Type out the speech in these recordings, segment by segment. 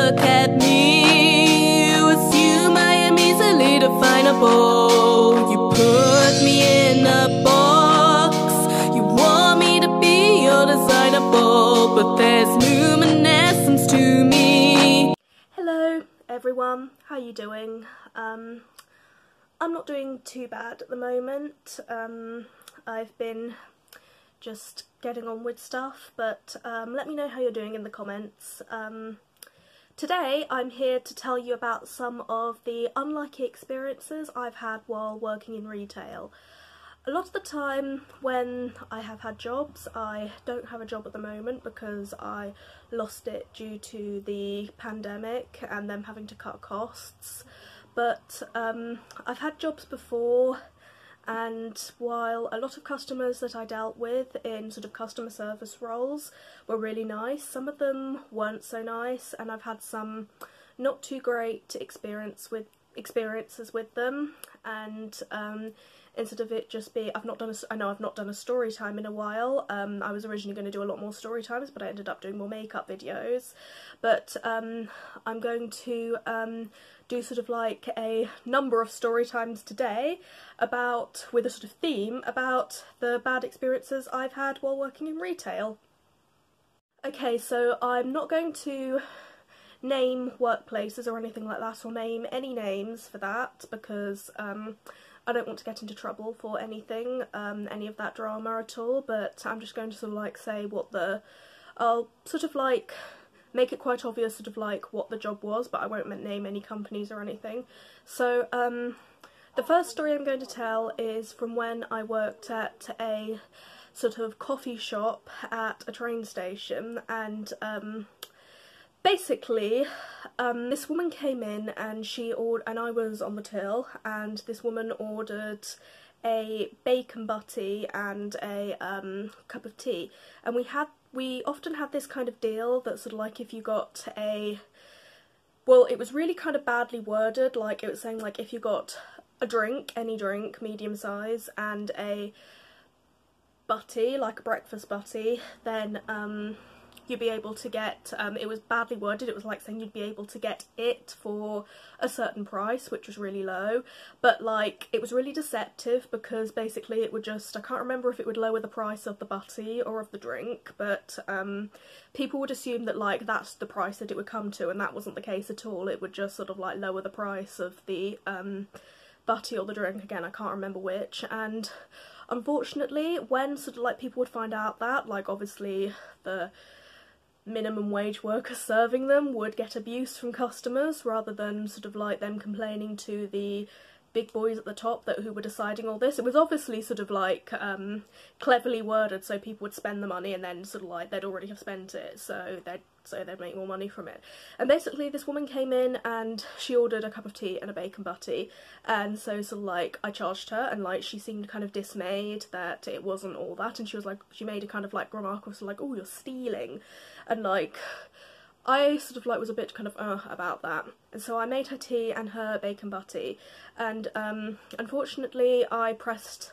look at me, you assume I am easily definable. You put me in a box, you want me to be your designable, but there's luminescence to me. Hello everyone, how you doing? I'm not doing too bad at the moment. I've been just getting on with stuff, but let me know how you're doing in the comments. Today I'm here to tell you about some of the unlucky experiences I've had while working in retail. A lot of the time when I have had jobs, I don't have a job at the moment because I lost it due to the pandemic and them having to cut costs, but I've had jobs before, and while a lot of customers that I dealt with in sort of customer service roles were really nice, some of them weren't so nice, and I've had some not too great experiences with them. And instead of it just be, I know I've not done a story time in a while. I was originally going to do a lot more story times, but I ended up doing more makeup videos. But I'm going to do sort of like a number of story times today with a sort of theme about the bad experiences I've had while working in retail. Okay, so I'm not going to name workplaces or anything like that, or name any names for that, because I don't want to get into trouble for anything, any of that drama at all, but I'm just going to sort of like say I'll sort of like make it quite obvious sort of like what the job was, but I won't name any companies or anything. So the first story I'm going to tell is from when I worked at a sort of coffee shop at a train station, and basically this woman came in and and I was on the till, and this woman ordered a bacon butty and a cup of tea, and we often had this kind of deal that sort of like if you got well, it was really kind of badly worded, like it was saying like if you got a drink, any drink, medium size, and a butty, like a breakfast butty, then you'd be able to get, it was badly worded, it was like saying you'd be able to get it for a certain price, which was really low, but like it was really deceptive because basically it would just, I can't remember if it would lower the price of the butty or of the drink, but people would assume that like that's the price that it would come to, and that wasn't the case at all. It would just sort of like lower the price of the butty or the drink, again I can't remember which. And unfortunately when sort of like people would find out that, like obviously the minimum wage workers serving them would get abuse from customers rather than sort of like them complaining to the big boys at the top who were deciding all this. It was obviously sort of like cleverly worded so people would spend the money and then sort of like they'd already have spent it, so they'd make more money from it. And basically this woman came in and she ordered a cup of tea and a bacon butty, and so sort of like I charged her, and like she seemed kind of dismayed that it wasn't all that, and she was like, she made a kind of like remark of sort of like, oh, you're stealing, and like I sort of like was a bit kind of about that. And so I made her tea and her bacon butty, and unfortunately I pressed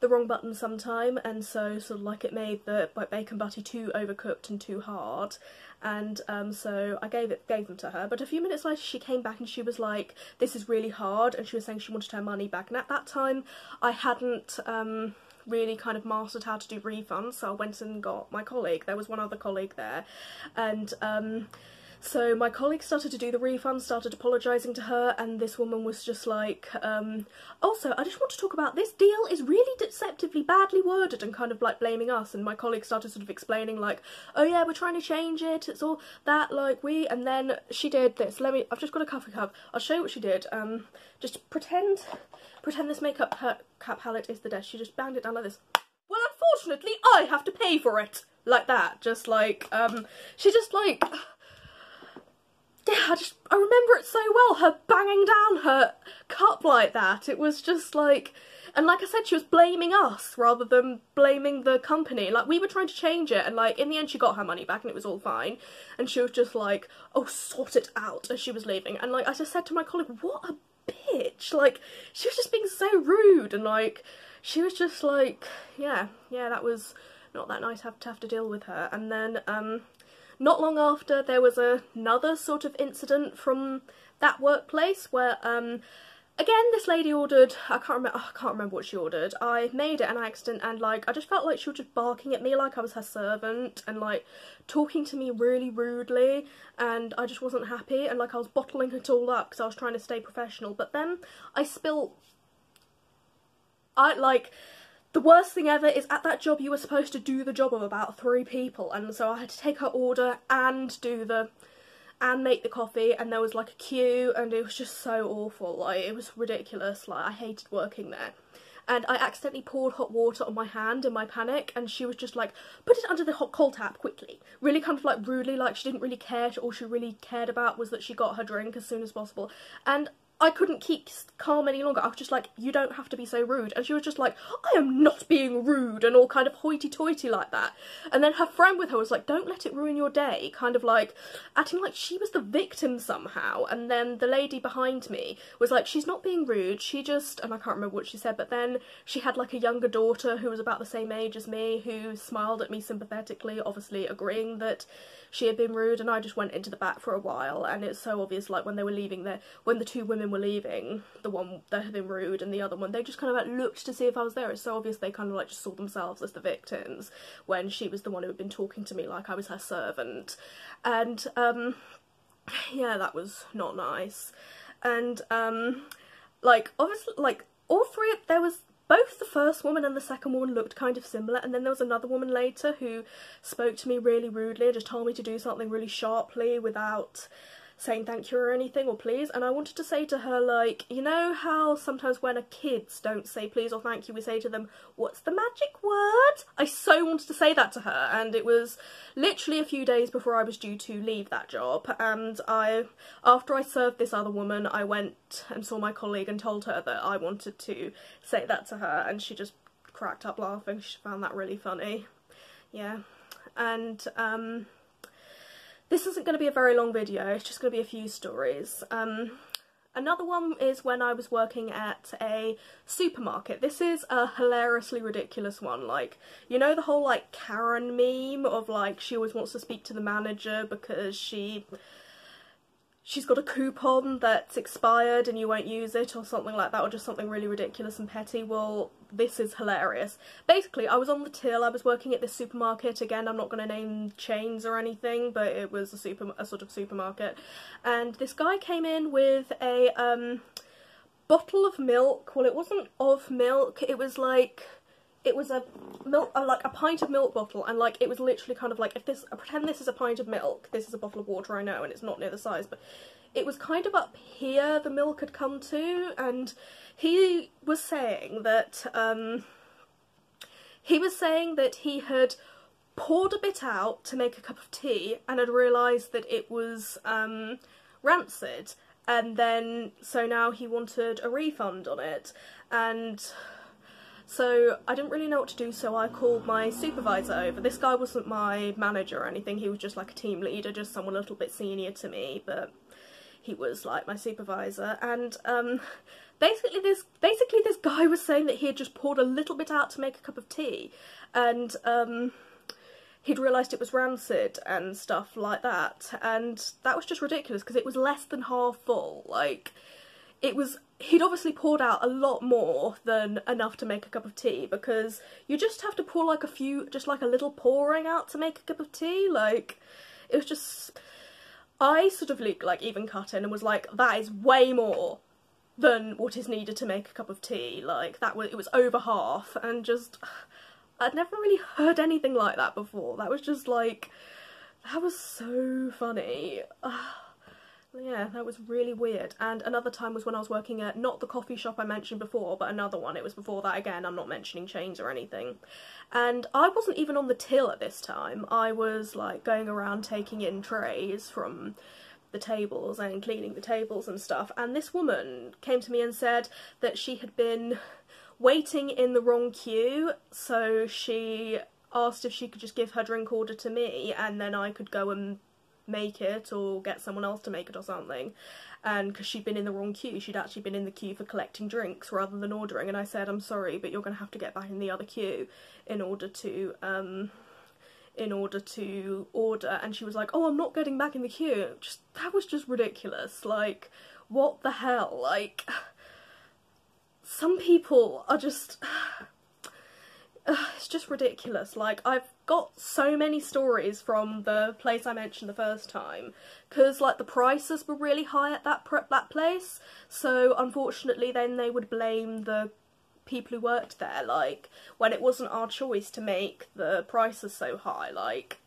the wrong button sometime, and so sort of like it made the bacon butty too overcooked and too hard, and so I gave them to her. But a few minutes later she came back and she was like, this is really hard, and she was saying she wanted her money back, and at that time I hadn't really kind of mastered how to do refunds, so I went and got my colleague. There was one other colleague there, and so my colleague started to do the refund, started apologising to her, and this woman was just like, also, I just want to talk about this deal is really deceptively badly worded, and kind of like blaming us. And my colleague started sort of explaining like, oh yeah, we're trying to change it, it's all that, like and then she did this. I've just got a coffee cup, I'll show you what she did. Just pretend this makeup cap palette is the desk. She just banged it down like this. Well, unfortunately, I have to pay for it. Like that, just like, she just like, yeah, I remember it so well, her banging down her cup like that. It was just like, and like I said, she was blaming us rather than blaming the company. Like, we were trying to change it, and like in the end she got her money back and it was all fine, and she was just like, oh, sort it out, as she was leaving. And like I just said to my colleague, what a bitch, like she was just being so rude, and like she was just like, yeah, that was not that nice to have to deal with her. And then not long after, there was another sort of incident from that workplace where, again, this lady ordered, I can't remember what she ordered. I made it an accident, and like, I just felt like she was just barking at me like I was her servant, and like talking to me really rudely, and I just wasn't happy, and like I was bottling it all up because I was trying to stay professional. But then I spilt, the worst thing ever is, at that job you were supposed to do the job of about 3 people, and so I had to take her order and make the coffee, and there was like a queue, and it was just so awful. Like, it was ridiculous. Like, I hated working there. And I accidentally poured hot water on my hand in my panic, and she was just like, put it under the hot cold tap quickly. Really kind of like rudely, like she didn't really care. All she really cared about was that she got her drink as soon as possible. And I couldn't keep calm any longer. I was just like, you don't have to be so rude. And she was just like, I am not being rude, and all kind of hoity-toity like that. And then her friend with her was like, don't let it ruin your day, kind of like acting like she was the victim somehow. And then the lady behind me was like, she's not being rude, she just, and I can't remember what she said, but then she had like a younger daughter who was about the same age as me, who smiled at me sympathetically, obviously agreeing that she had been rude. And I just went into the back for a while, and it's so obvious, like when they were leaving there, when the 2 women were leaving, the one that had been rude and the other one, they just kind of like looked to see if I was there. It's so obvious they kind of like just saw themselves as the victims, when she was the one who had been talking to me like I was her servant. And yeah, that was not nice. And like, obviously, like all 3, there was both the first woman and the second woman looked kind of similar, and then there was another woman later who spoke to me really rudely and just told me to do something really sharply without saying thank you or anything, or please. And I wanted to say to her, like, you know how sometimes when kids don't say please or thank you, we say to them, what's the magic word? I so wanted to say that to her, and it was literally a few days before I was due to leave that job. And after I served this other woman, I went and saw my colleague and told her that I wanted to say that to her, and she just cracked up laughing. She found that really funny. Yeah. And this isn't going to be a very long video, it's just going to be a few stories. Another one is when I was working at a supermarket. This is a hilariously ridiculous one. Like, you know the whole like Karen meme of like, she always wants to speak to the manager because she's got a coupon that's expired and you won't use it, or something like that, or just something really ridiculous and petty. Well, this is hilarious. Basically, I was on the till, I was working at this supermarket. Again, I'm not going to name chains or anything, but it was a sort of supermarket. And this guy came in with a bottle of milk. Well, it wasn't of milk, it was like, it was a milk, like a pint of milk bottle, and like it was literally kind of like, if this, pretend this is a pint of milk, this is a bottle of water, I know, and it's not near the size, but it was kind of up here the milk had come to. And he was saying that he had poured a bit out to make a cup of tea and had realised that it was rancid, and then so now he wanted a refund on it. And so I didn't really know what to do, so I called my supervisor over. This guy wasn't my manager or anything, he was just like a team leader, just someone a little bit senior to me, but he was like my supervisor. And basically this guy was saying that he had just poured a little bit out to make a cup of tea, and he'd realised it was rancid and stuff like that. And that was just ridiculous because it was less than half full. Like, it was, he'd obviously poured out a lot more than enough to make a cup of tea, because you just have to pour like a few, just like a little pouring out to make a cup of tea. Like, it was just, I sort of like even cut in and was like, that is way more than what is needed to make a cup of tea. Like, that was, it was over half, and just, I'd never really heard anything like that before. That was just like, that was so funny. Yeah, that was really weird. And another time was when I was working at, not the coffee shop I mentioned before, but another one. It was before that again, I'm not mentioning chains or anything. And I wasn't even on the till at this time. I was like going around taking in trays from the tables and cleaning the tables and stuff. And this woman came to me and said that she had been waiting in the wrong queue, so she asked if she could just give her drink order to me and then I could go and make it or get someone else to make it or something. And because she'd been in the wrong queue, she'd actually been in the queue for collecting drinks rather than ordering, and I said, I'm sorry, but you're going to have to get back in the other queue in order to in order to order, and she was like, oh, I'm not getting back in the queue. That was just ridiculous. Like, what the hell? Like, some people are just... it's just ridiculous. Like, I've got so many stories from the place I mentioned the first time, because like the prices were really high at that place, so unfortunately then they would blame the people who worked there, like, when it wasn't our choice to make the prices so high. Like,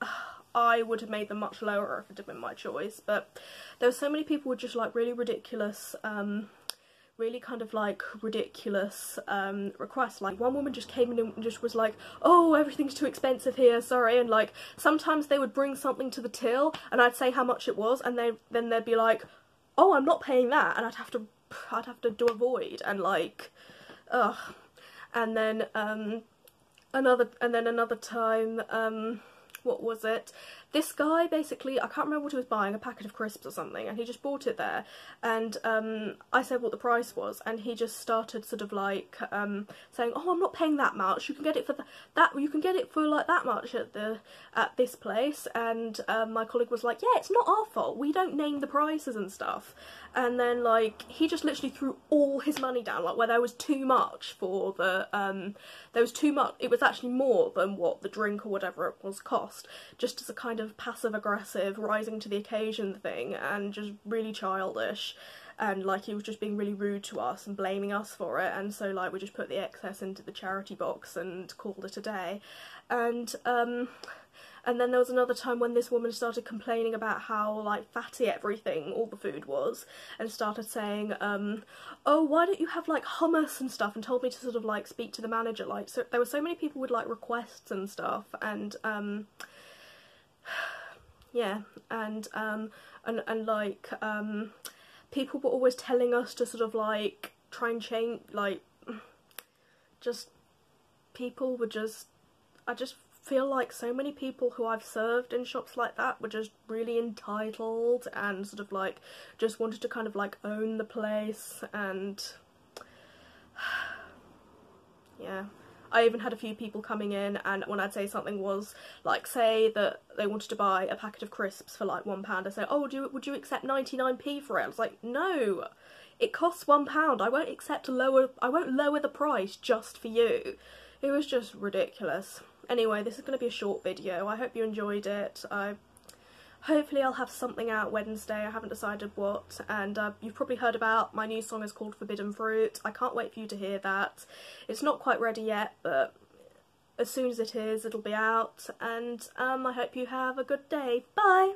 I would have made them much lower if it had been my choice, but there were so many people with just like really ridiculous really kind of like ridiculous requests. Like, one woman just came in and just was like, oh, everything's too expensive here, sorry, and like sometimes they would bring something to the till and I'd say how much it was, and then they'd be like, oh, I'm not paying that, and I'd have to do a void, and like, ugh. And then another time, what was it? This guy, basically, I can't remember what he was buying, a packet of crisps or something, and he just bought it there, and I said what the price was, and he just started sort of like saying, oh, I'm not paying that much, you can get it for you can get it for like that much at this place. And my colleague was like, yeah, it's not our fault, we don't name the prices and stuff. And then like he just literally threw all his money down, like where there was too much for the there was too much, it was actually more than what the drink or whatever it was cost, just as a kind of passive aggressive rising to the occasion thing, and just really childish. And like he was just being really rude to us and blaming us for it, and so like we just put the excess into the charity box and called it a day. And then there was another time when this woman started complaining about how like fatty everything, all the food was, and started saying, oh, why don't you have like hummus and stuff, and told me to sort of like speak to the manager. Like, so there were so many people with like requests and stuff, and yeah, and like people were always telling us to sort of like try and change, like, just people were just, I just feel like so many people who I've served in shops like that were just really entitled and sort of like just wanted to kind of like own the place. And yeah, I even had a few people coming in, and when I'd say something was like, say that they wanted to buy a packet of crisps for like £1, I say, oh, would you accept 99p for it? I was like, no, it costs £1, I won't lower the price just for you. It was just ridiculous. Anyway, this is going to be a short video. I hope you enjoyed it. Hopefully I'll have something out Wednesday. I haven't decided what, and you've probably heard about my new song is called Forbidden Fruit. I can't wait for you to hear that. It's not quite ready yet, but as soon as it is, it'll be out, and I hope you have a good day. Bye!